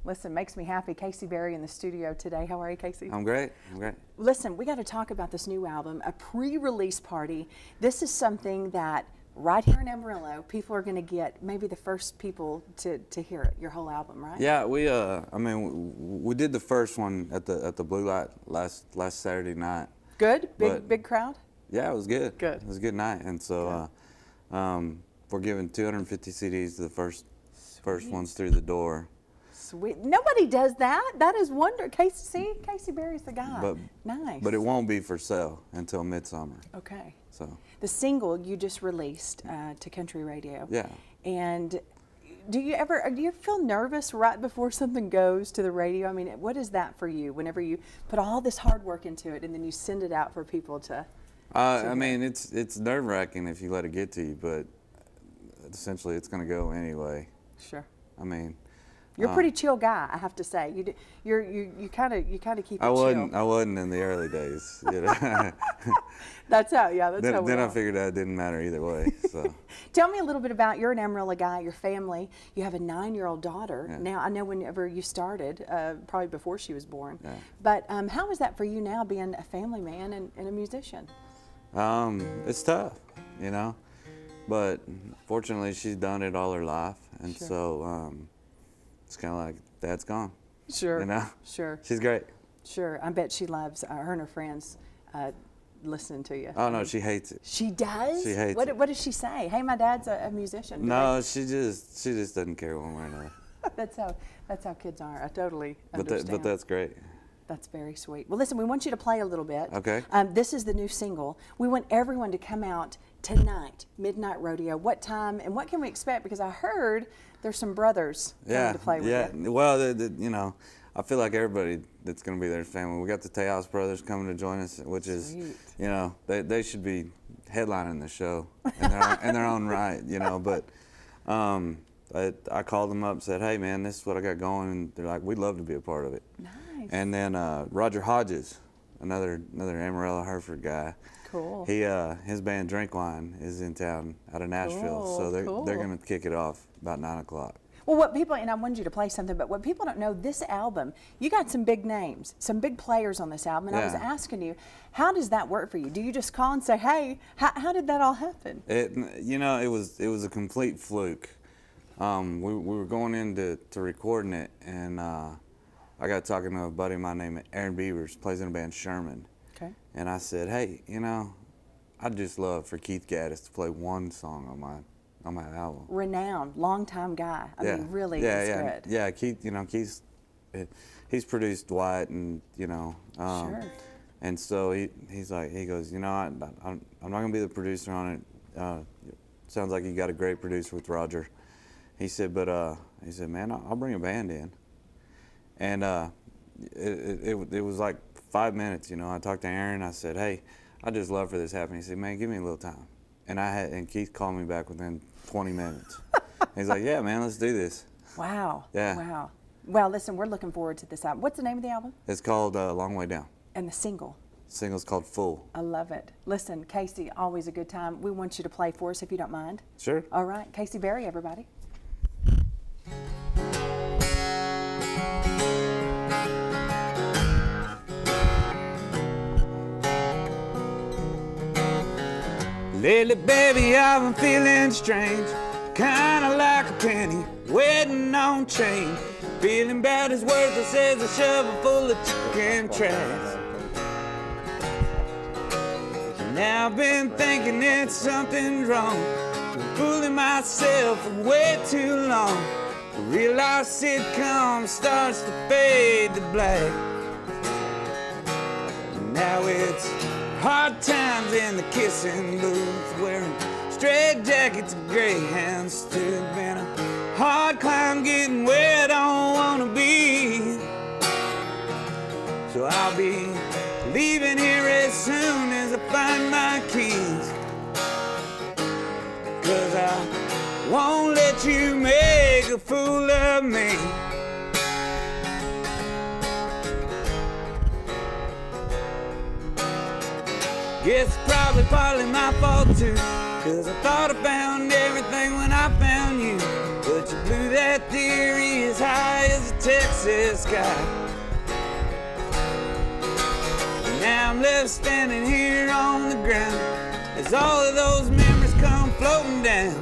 Listen, makes me happy. Casey Berry in the studio today. How are you, Casey? I'm great. I'm great. Listen, we got to talk about this new album, a pre-release party. This is something that right here in Amarillo, people are going to get maybe the first people to hear it, your whole album, right? Yeah, we did the first one at the Blue Light last Saturday night. Good? Big crowd? Yeah, it was good. Good. It was a good night. And so we're giving 250 CDs to the first ones through the door. Sweet. Nobody does that. That is wonder. Casey Berry's the guy. Nice. But it won't be for sale until midsummer. Okay. So the single you just released to country radio. Yeah. And do you feel nervous right before something goes to the radio? I mean, what is that for you whenever you put all this hard work into it and then you send it out for people to I mean, it's nerve-wracking if you let it get to you, but essentially it's going to go anyway. Sure. I mean, you're a pretty chill guy, I have to say. You kind of keep it chill. I wasn't in the early days. You know? That's how. Then I figured out it didn't matter either way. So. Tell me a little bit about, you're an Amarillo guy, your family. You have a 9-year-old daughter. Yeah. Now, I know whenever you started, probably before she was born. Yeah. But how is that for you now, being a family man and a musician? It's tough, you know. But fortunately, she's done it all her life, and Sure. so it's kind of like Dad's gone. Sure. You know. Sure. She's great. Sure. I bet she loves her and her friends listening to you. Oh no, she hates it. She does? She hates it. What does she say? Hey, my dad's a musician. No, she just doesn't care one way or another. That's how kids are. I totally understand. But that's great. That's very sweet. Well, listen, we want you to play a little bit. Okay. This is the new single. We want everyone to come out tonight, Midnight Rodeo. What time and what can we expect? Because I heard there's some brothers coming to play with you. Yeah. Well, you know, I feel like everybody that's going to be there is family. We got the Tejas brothers coming to join us, which is, Sweet. you know, they should be headlining the show in their own right, you know. But I called them up and said, hey, man, this is what I got going. And they're like, we'd love to be a part of it. Nice. And then Roger Hodges, another Amarillo Hereford guy. Cool. His band Drink Wine is in town out of Nashville, Cool, so they're cool. going to kick it off about 9 o'clock. Well, what people, and I wanted you to play something, but what people don't know, this album, you got some big names, some big players on this album, and I was Yeah. asking you, how does that work for you? Do you just call and say, hey, how did that all happen? You know, it was a complete fluke. We were going into recording it, and I got talking to a buddy of mine named Aaron Beavers, plays in a band Sherman. Okay. And I said, hey, you know, I'd just love for Keith Gaddis to play one song on my album. Renowned, longtime guy. I mean, really is good. Yeah, Keith, you know, he's produced Dwight, and you know, Sure. and so he goes, you know, I'm not gonna be the producer on it. Sounds like you got a great producer with Roger. He said, man, I'll bring a band in. And it was like 5 minutes, you know. I talked to Aaron. I said, hey, I'd just love for this to happen. He said, man, give me a little time. And Keith called me back within 20 minutes. He's like, yeah, man, let's do this. Wow. Yeah. Wow. Well, listen, we're looking forward to this album. What's the name of the album? It's called Long Way Down. And the single? The single's called Full. I love it. Listen, Casey, always a good time. We want you to play for us if you don't mind. Sure. All right. Casey Berry, everybody. Lately, baby, I've been feeling strange, kinda like a penny waiting on change. Feeling about as worthless as a shovel full of chicken trash. Now I've been thinking that something's wrong, been fooling myself for way too long. The real life sitcom starts to fade to black. Now it's hard times in the kissing booth, wearing straight jackets and greyhounds. Still been a hard climb getting where I don't wanna be. So I'll be leaving here as soon as I find my keys, 'cause I won't let you make a fool of me. Guess it's probably partly my fault too, 'cause I thought I found everything when I found you, but you blew that theory as high as a Texas sky. Now I'm left standing here on the ground as all of those memories come floating down.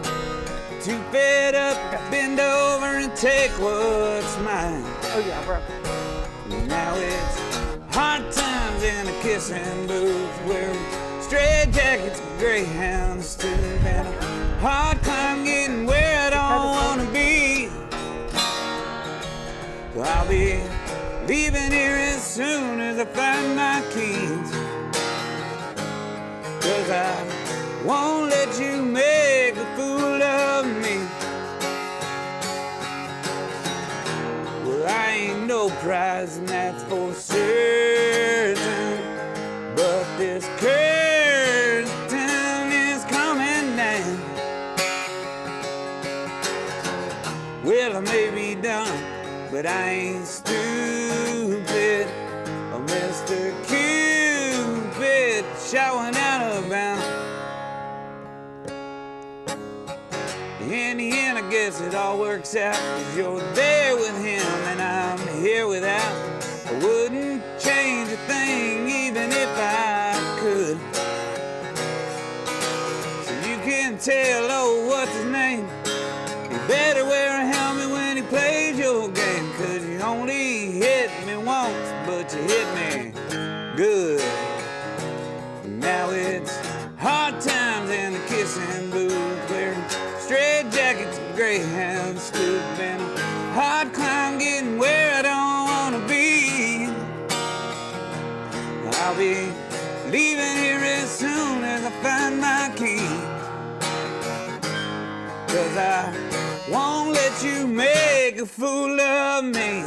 Too fed up to bend over and take what's mine. Oh yeah, bro. Now it's hard times in a kissing booth where straight jackets and greyhounds stood, and a hard climb getting where I don't wanna be. Well, I'll be leaving here as soon as I find my keys, 'cause I won't let you make a fool of me. Well, I ain't no prize, and that's for certain, but this curtain is coming down. Well, I may be dumb, but I ain't stupid. Oh, Mr. Cupid shot one out of bounds. In the end, I guess it all works out, 'cause you're there with him and I'm here without. I wouldn't change a thing even if I could. So you can tell, oh, what's his name? You better wear a helmet when he plays your game, 'cause you only hit me once, but you hit me good. Now it's hard times in the kissing booth where straight jackets and greyhounds stood, and a hard climb getting where I don't wanna be. I'll be leaving here as soon as I find my key, 'cause I won't let you make a fool of me.